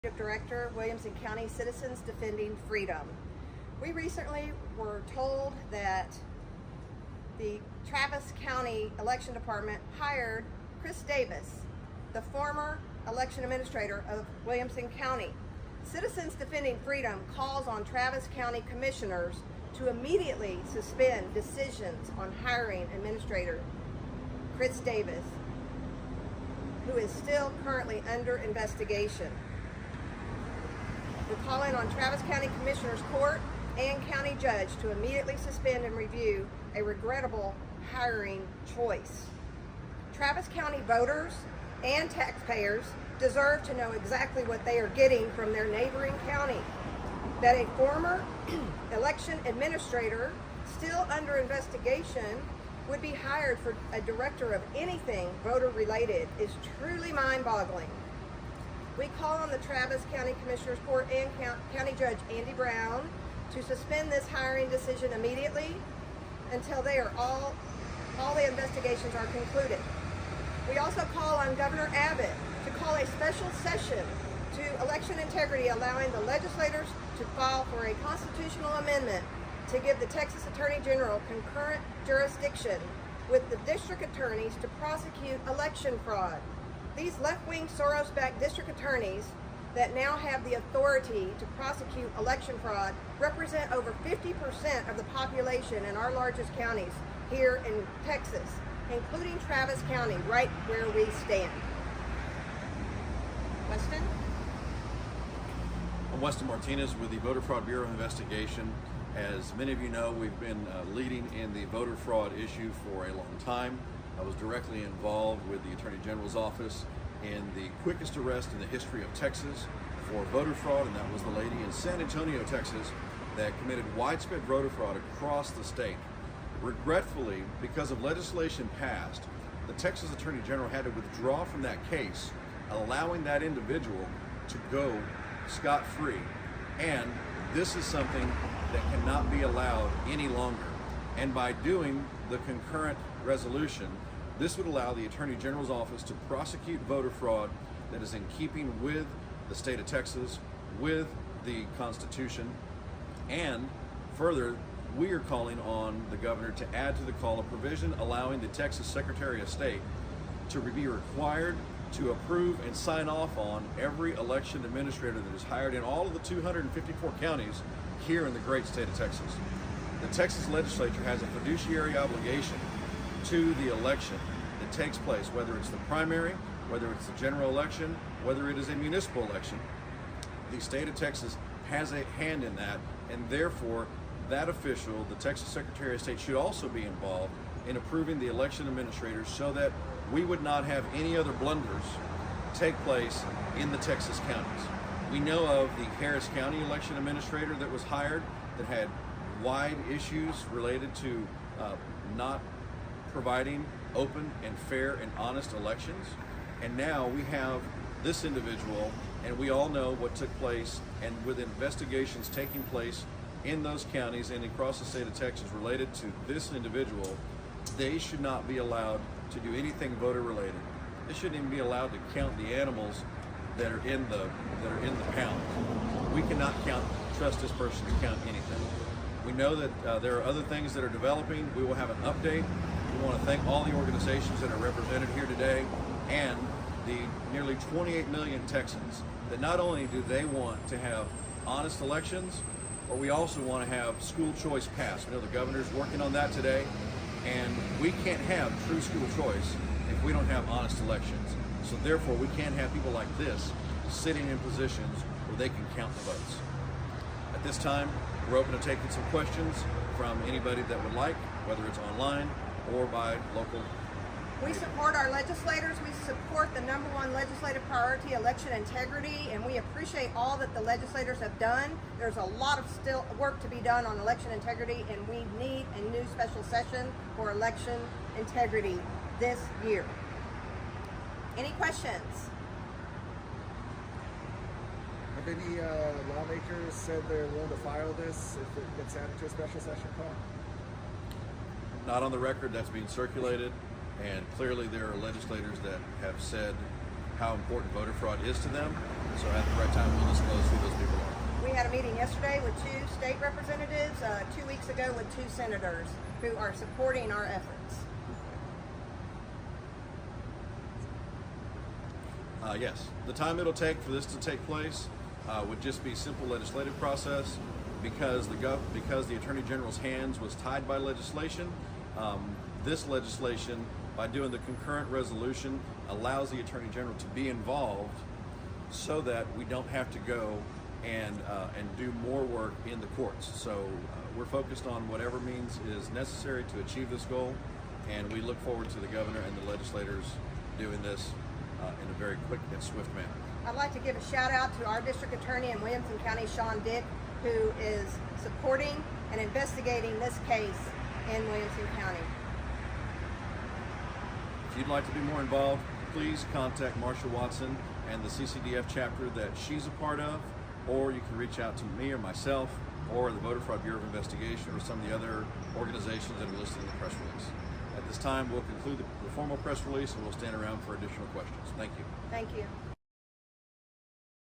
Director, Williamson County Citizens Defending Freedom. We recently were told that the Travis County Election Department hired Chris Davis, the former election administrator of Williamson County. Citizens Defending Freedom calls on Travis County commissioners to immediately suspend decisions on hiring Administrator Chris Davis, who is still currently under investigation. We're calling on Travis County Commissioners Court and County Judge to immediately suspend and review a regrettable hiring choice. Travis County voters and taxpayers deserve to know exactly what they are getting from their neighboring county. That a former election administrator still under investigation would be hired for a director of anything voter related is truly mind-boggling. We call on the Travis County Commissioners Court and County Judge Andy Brown to suspend this hiring decision immediately until they are all the investigations are concluded. We also call on Governor Abbott to call a special session to election integrity, allowing the legislators to file for a constitutional amendment to give the Texas Attorney General concurrent jurisdiction with the district attorneys to prosecute election fraud. These left-wing Soros-backed district attorneys that now have the authority to prosecute election fraud represent over 50% of the population in our largest counties here in Texas, including Travis County, right where we stand. Weston? I'm Weston Martinez with the Voter Fraud Bureau Investigation. As many of you know, we've been leading in the voter fraud issue for a long time. I was directly involved with the Attorney General's office in the quickest arrest in the history of Texas for voter fraud, and that was the lady in San Antonio, Texas, that committed widespread voter fraud across the state. Regretfully, because of legislation passed, the Texas Attorney General had to withdraw from that case, allowing that individual to go scot-free. And this is something that cannot be allowed any longer. And by doing the concurrent resolution, this would allow the Attorney General's office to prosecute voter fraud that is in keeping with the state of Texas, with the Constitution, and further, we are calling on the governor to add to the call a provision allowing the Texas Secretary of State to be required to approve and sign off on every election administrator that is hired in all of the 254 counties here in the great state of Texas. The Texas legislature has a fiduciary obligation to the election that takes place, whether it's the primary, whether it's the general election, whether it is a municipal election. The state of Texas has a hand in that, and therefore that official, the Texas Secretary of State, should also be involved in approving the election administrators so that we would not have any other blunders take place in the Texas counties. We know of the Harris County election administrator that was hired that had wide issues related to not providing open and fair and honest elections. And now we have this individual, and we all know what took place, and with investigations taking place in those counties and across the state of Texas related to this individual, they should not be allowed to do anything voter related. They shouldn't even be allowed to count the animals that are in the pound. We cannot trust this person to count anything. We know that there are other things that are developing. We will have an update. We want to thank all the organizations that are represented here today and the nearly 28 million Texans that not only do they want to have honest elections, but we also want to have school choice passed. We know the governor's working on that today, and we can't have true school choice if we don't have honest elections. So therefore, we can't have people like this sitting in positions where they can count the votes. At this time, we're open to taking some questions from anybody that would like, whether it's online or by local. We support our legislators. We support the number one legislative priority, election integrity, and we appreciate all that the legislators have done. There's a lot of still work to be done on election integrity, and we need a new special session for election integrity this year. Any questions? Have any lawmakers said they're willing to file this if it gets added to a special session call? Not on the record. That's being circulated. And clearly there are legislators that have said how important voter fraud is to them. So at the right time, we'll disclose who those people are. We had a meeting yesterday with 2 state representatives, 2 weeks ago with 2 senators who are supporting our efforts. Yes, the time it'll take for this to take place would just be simple legislative process because the Attorney General's hands was tied by legislation. This legislation, by doing the concurrent resolution, allows the Attorney General to be involved so that we don't have to go and do more work in the courts. So we're focused on whatever means is necessary to achieve this goal, and we look forward to the governor and the legislators doing this in a very quick and swift manner. I'd like to give a shout out to our district attorney in Williamson County, Sean Dick, who is supporting and investigating this case in Williamson County. If you'd like to be more involved, please contact Marsha Watson and the CCDF chapter that she's a part of, or you can reach out to me or myself or the Voter Fraud Bureau of Investigation or some of the other organizations that are listed in the press release. At this time, we'll conclude the formal press release and we'll stand around for additional questions. Thank you. Thank you.